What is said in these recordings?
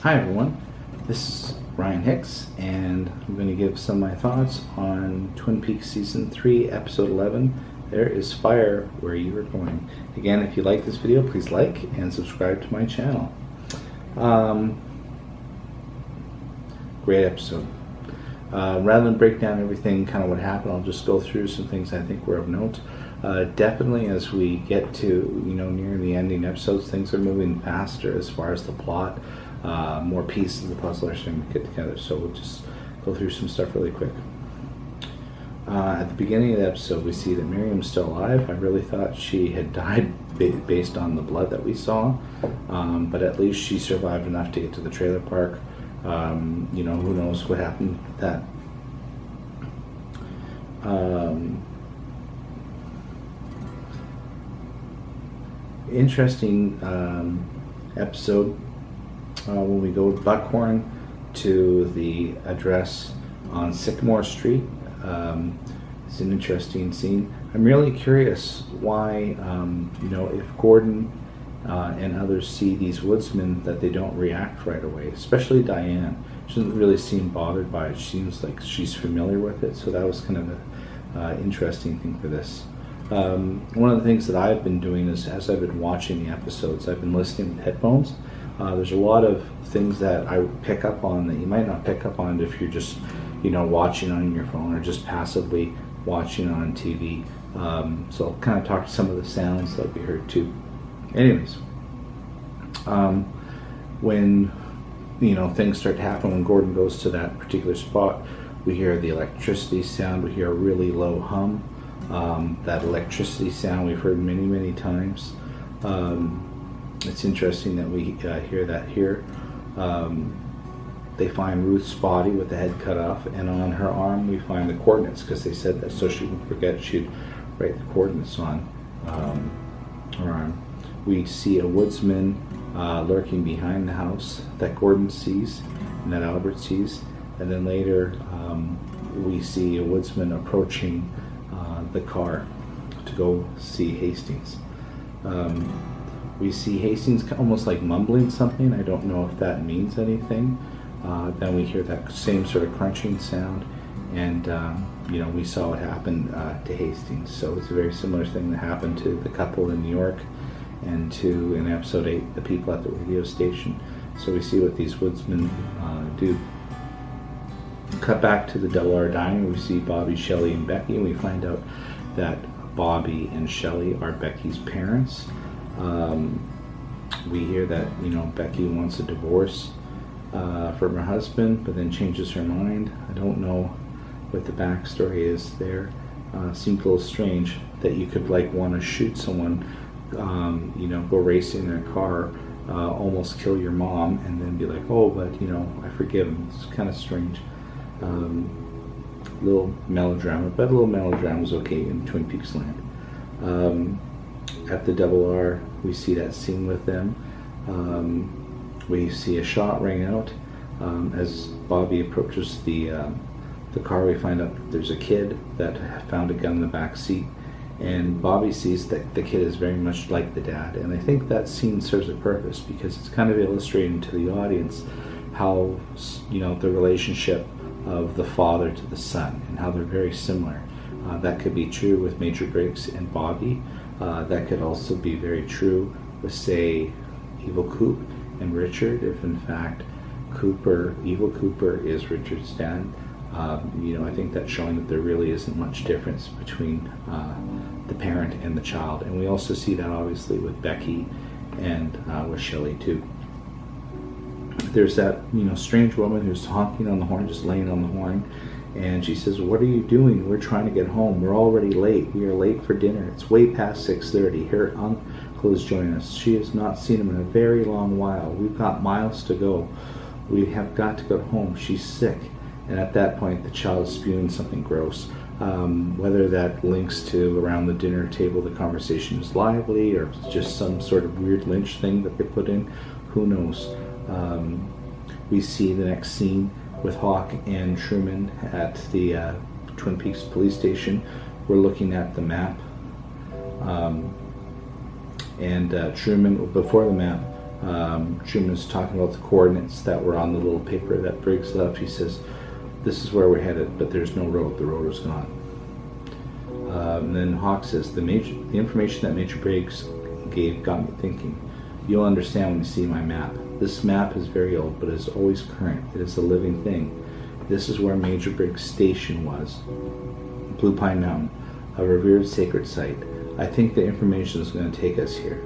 Hi everyone, this is Ryan Hicks, and I'm going to give some of my thoughts on Twin Peaks Season 3, Episode 11, There is Fire Where You Are Going. Again, if you like this video, please like and subscribe to my channel. Great episode. Rather than break down everything, kind of what happened, I'll just go through some things I think were of note. Definitely as we get to, near the ending episodes, things are moving faster as far as the plot. More pieces of the puzzle are starting to get together, so we'll just go through some stuff really quick. At the beginning of the episode, we see that Miriam's still alive. I really thought she had died based on the blood that we saw, but at least she survived enough to get to the trailer park. Who knows what happened with that. Interesting episode when we go to Buckhorn to the address on Sycamore Street. It's an interesting scene. I'm really curious why, if Gordon and others see these woodsmen, that they don't react right away, especially Diane. She doesn't really seem bothered by it. She seems like she's familiar with it, so that was kind of an interesting thing for this. One of the things that I've been doing is, as I've been watching the episodes, I've been listening with headphones. There's a lot of things that I pick up on that you might not pick up on if you're just, watching on your phone or just passively watching on TV. So I'll kind of talk to some of the sounds that we heard too. Anyways, when things start to happen, when Gordon goes to that particular spot, we hear the electricity sound. We hear a really low hum. That electricity sound we've heard many times. It's interesting that we hear that here. They find Ruth's body with the head cut off, and on her arm we find the coordinates, because they said that so she wouldn't forget, she'd write the coordinates on her arm. We see a woodsman lurking behind the house that Gordon sees and that Albert sees, and then later we see a woodsman approaching the car to go see Hastings. We see Hastings almost like mumbling something. I don't know if that means anything. Then we hear that same sort of crunching sound, and we saw what happened to Hastings. So it's a very similar thing that happened to the couple in New York and to, in episode 8, the people at the radio station. So we see what these woodsmen do. Cut back to the Double R Diner. We see Bobby, Shelley, and Becky, and we find out that Bobby and Shelley are Becky's parents. We hear that Becky wants a divorce from her husband, but then changes her mind. I don't know what the backstory is there. Seemed a little strange that you could want to shoot someone, go racing in a car, almost kill your mom, and then be like, oh, but I forgive him. It's kind of strange. Little melodrama, but a little melodrama is okay in Twin Peaks land. At the Double R, we see that scene with them. We see a shot ring out. As Bobby approaches the car, we find out that there's a kid that found a gun in the back seat, and Bobby sees that the kid is very much like the dad. And I think that scene serves a purpose, because it's kind of illustrating to the audience how the relationship of the father to the son, and how they're very similar. That could be true with Major Briggs and Bobby. That could also be very true with, say, Evil Coop and Richard, if in fact Evil Cooper is Richard's dad. I think that's showing that there really isn't much difference between the parent and the child. And we also see that obviously with Becky and with Shelley too. There's that strange woman who's honking on the horn, just laying on the horn, and she says, "What are you doing? We're trying to get home. We're already late. We are late for dinner. It's way past 6:30. Her uncle is joining us. She has not seen him in a very long while. We've got miles to go. We have got to go home. She's sick." And at that point, the child is spewing something gross. Whether that links to around the dinner table, the conversation is lively, or it's just some sort of weird Lynch thing that they put in, who knows. We see the next scene with Hawk and Truman at the Twin Peaks police station. We're looking at the map, and Truman, before the map, Truman's talking about the coordinates that were on the little paper that Briggs left. He says, this is where we're headed, but there's no road. The road is gone. And then Hawk says, the information that Major Briggs gave got me thinking. You'll understand when you see my map. This map is very old, but is always current. It is a living thing. This is where Major Briggs' station was. Blue Pine Mountain, a revered sacred site. I think the information is going to take us here.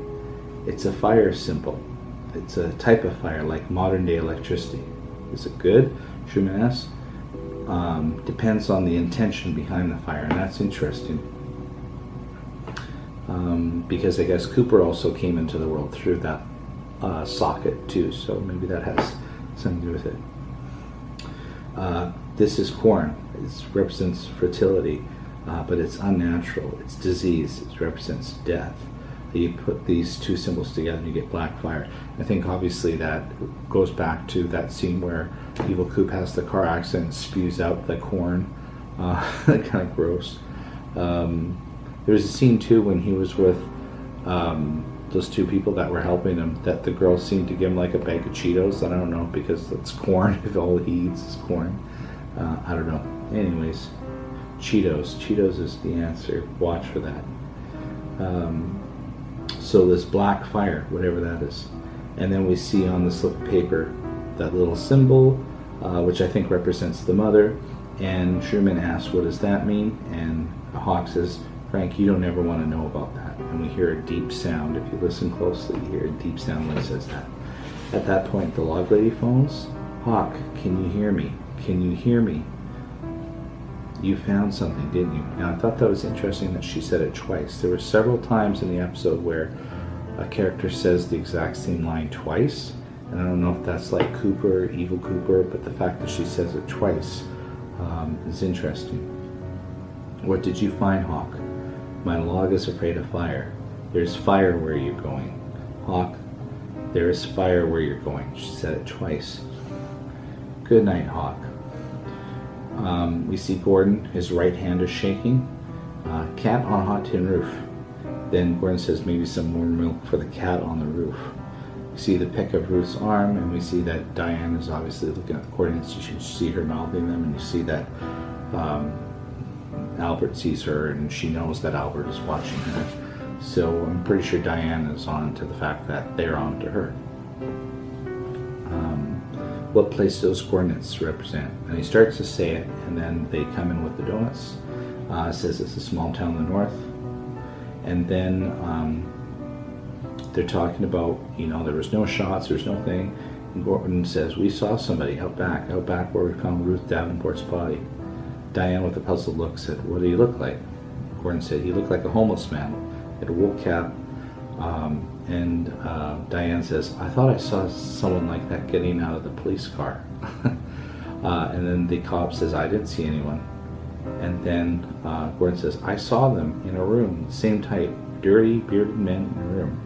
It's a fire symbol. It's a type of fire, like modern day electricity. Is it good? Truman asks. Depends on the intention behind the fire, and that's interesting. Because I guess Cooper also came into the world through that socket too, so maybe that has something to do with it. This is corn. It represents fertility, but it's unnatural. It's disease. It represents death. You put these two symbols together and you get black fire. I think obviously that goes back to that scene where Evil Coop has the car accident and spews out the corn. Kind of gross. There was a scene too when he was with those two people that were helping him, that the girl seemed to give him like a bag of Cheetos. I don't know, because it's corn, if all he eats is corn. I don't know. Anyways, Cheetos. Cheetos is the answer. Watch for that. So this black fire, whatever that is. And then we see on the slip of paper that little symbol, which I think represents the mother. And Truman asks, what does that mean? And Hawk says, Frank, you don't ever want to know about that. And we hear a deep sound. If you listen closely, you hear a deep sound when he says that. At that point, the log lady phones. Hawk, can you hear me? Can you hear me? You found something, didn't you? Now, I thought that was interesting that she said it twice. There were several times in the episode where a character says the exact same line twice. And I don't know if that's like Cooper, Evil Cooper, but the fact that she says it twice is interesting. What did you find, Hawk? My log is afraid of fire. There's fire where you're going. Hawk, there is fire where you're going. She said it twice. Good night, Hawk. We see Gordon, his right hand is shaking. Cat on hot tin roof. Then Gordon says maybe some more milk for the cat on the roof. We see the pick of Ruth's arm, and we see that Diane is obviously looking at the coordinates. You should see her mouthing them, and you see that Albert sees her, and she knows that Albert is watching her. So I'm pretty sure Diane is on to the fact that they're on to her. What place do those coordinates represent? And he starts to say it, and then they come in with the donuts. It says it's a small town in the north. And then they're talking about, there was no shots, there was no thing. And Gordon says, we saw somebody out back where we found Ruth Davenport's body. Diane, with a puzzled look, said, what did he look like? Gordon said, he looked like a homeless man. He had a wool cap. And Diane says, I thought I saw someone like that getting out of the police car. And then the cop says, I didn't see anyone. And then Gordon says, I saw them in a room, same type, dirty, bearded men in a room.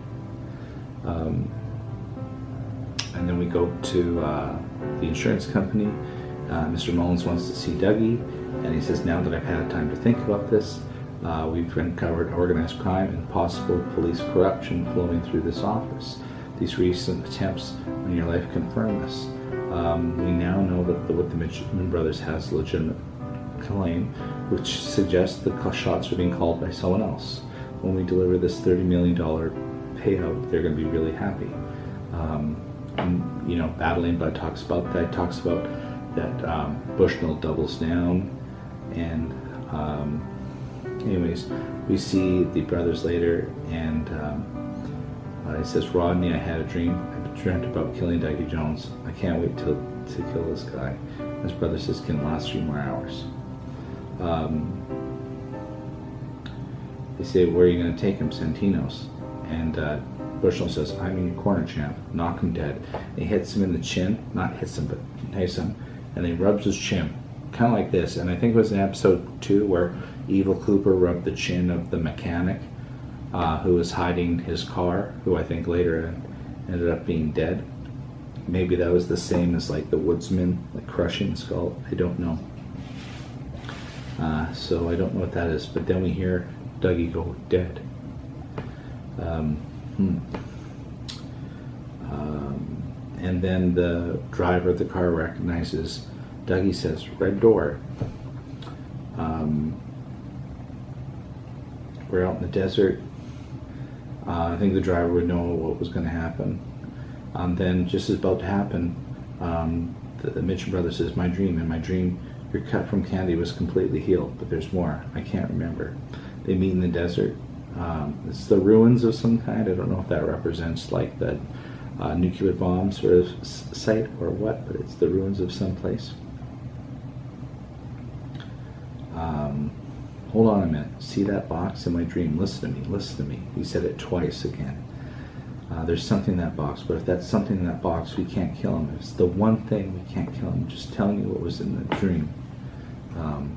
And then we go to the insurance company. Mr. Mullins wants to see Dougie, and he says, now that I've had time to think about this, we've uncovered organized crime and possible police corruption flowing through this office. These recent attempts on your life confirm this. We now know that what the Mitchum brothers has legitimate claim, which suggests the shots are being called by someone else. When we deliver this $30 million payout, they're going to be really happy. Battling Bud talks about that. Talks about that Bushnell doubles down, and anyways, we see the brothers later, and he says, Rodney, I had a dream. I dreamt about killing Dougie Jones. I can't wait to kill this guy. His brother says, can last 3 more hours. They say, where are you going to take him? Santino's. And Bushnell says, I'm in your corner, champ. Knock him dead. And he hits him in the chin. Not hits him, but hits him. And he rubs his chin. Kind of like this. And I think it was in episode 2 where Evil Cooper rubbed the chin of the mechanic who was hiding his car, who I think later ended up being dead. Maybe that was the same as like the woodsman, like crushing the skull. I don't know. So I don't know what that is. But then we hear Dougie go dead. And then the driver of the car recognizes Dougie, says, "Red door." We're out in the desert. I think the driver would know what was going to happen. Then, just as about to happen, the Mitchell brother says, "My dream, in my dream, your cut from Candy was completely healed, but there's more. I can't remember." They meet in the desert. It's the ruins of some kind. I don't know if that represents like the nuclear bomb sort of site or what, but it's the ruins of some place. Hold on a minute. See that box in my dream? Listen to me. Listen to me. He said it twice again. There's something in that box, but if that's something in that box, we can't kill him. If it's the one thing, we can't kill him. Just telling you what was in the dream. And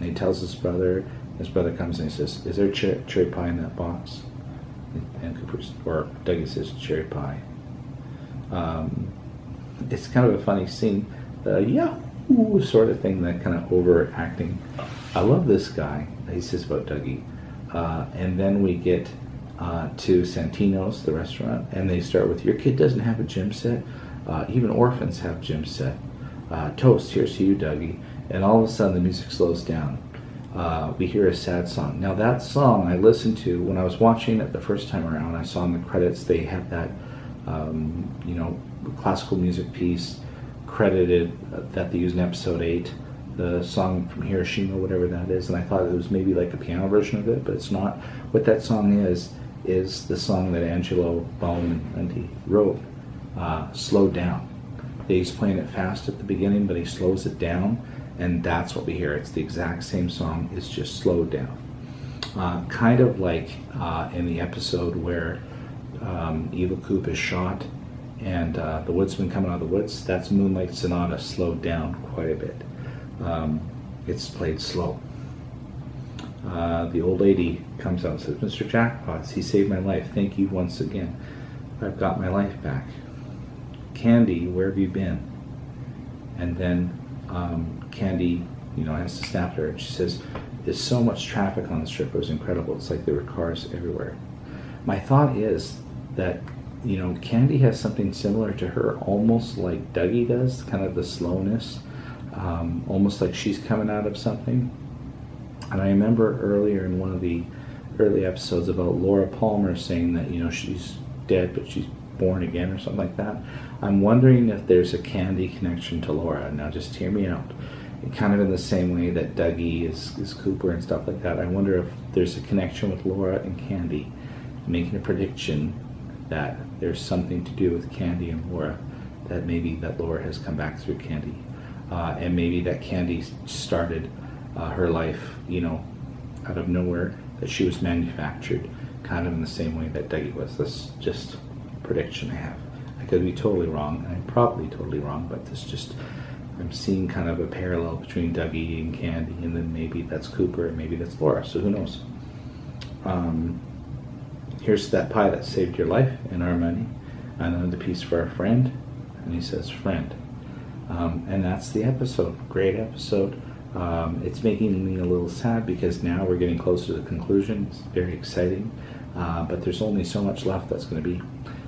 he tells his brother. His brother comes and he says, "Is there cherry pie in that box?" And Dougie says, "Cherry pie." It's kind of a funny scene. Yahoo sort of thing, that kind of overacting. I love this guy. He says about Dougie. And then we get to Santino's, the restaurant, and they start with, "Your kid doesn't have a gym set. Even orphans have gym set. Toast, here's to you, Dougie." And all of a sudden the music slows down. We hear a sad song. Now that song I listened to when I was watching it the first time around. I saw in the credits they have that classical music piece credited that they used in episode 8, the song from Hiroshima, whatever that is, and I thought it was maybe like a piano version of it, but it's not. What that song is the song that Angelo Badalamenti wrote, slowed down. He's playing it fast at the beginning, but he slows it down, and that's what we hear. It's the exact same song, it's just slowed down. Kind of like in the episode where Evil Coop is shot and the woodsman coming out of the woods, that's Moonlight Sonata slowed down quite a bit. It's played slow. The old lady comes out and says, "Mr. Jackpots, he saved my life. Thank you once again. I've got my life back. Candy, where have you been?" And then Candy, has to snap at her, and she says, "There's so much traffic on the strip. It was incredible. It's like there were cars everywhere." My thought is that, Candy has something similar to her, almost like Dougie does, kind of the slowness, almost like she's coming out of something. And I remember earlier in one of the early episodes about Laura Palmer saying that, she's dead, but she's born again or something like that. I'm wondering if there's a Candy connection to Laura. Now just hear me out. Kind of in the same way that Dougie is Cooper and stuff like that. I wonder if there's a connection with Laura and Candy, making a prediction that there's something to do with Candy and Laura, that maybe that Laura has come back through Candy, and maybe that Candy started her life, out of nowhere, that she was manufactured, kind of in the same way that Dougie was. That's just a prediction I have. I could be totally wrong, and I'm probably totally wrong, but I'm seeing kind of a parallel between Dougie and Candy, and then maybe that's Cooper, and maybe that's Laura, so who knows. Here's that pie that saved your life, and our money. Another piece for our friend, and he says, "Friend." And that's the episode. Great episode. It's making me a little sad because now we're getting closer to the conclusion. It's very exciting, but there's only so much left that's going to be.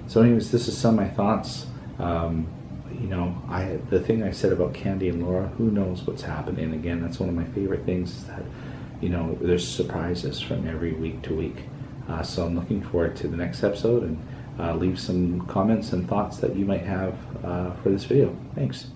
So anyways, this is some of my thoughts. The thing I said about Candy and Laura, who knows what's happening. Again, that's one of my favorite things, is that, there's surprises from every week to week. So I'm looking forward to the next episode, and leave some comments and thoughts that you might have for this video. Thanks.